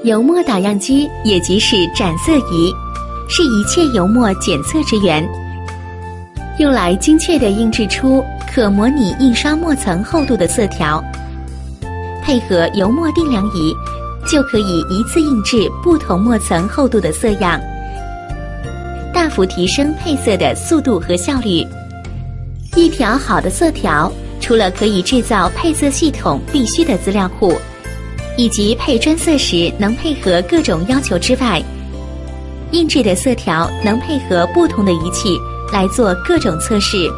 油墨打样机也即是展色仪，是一切油墨检测之源，用来精确地印制出可模拟印刷墨层厚度的色条。配合油墨定量仪，就可以一次印制不同墨层厚度的色样，大幅提升配色的速度和效率。一条好的色条，除了可以制造配色系统必须的资料库，以及配专色时能配合各种要求之外，印制的色条能配合不同的仪器来做各种测试。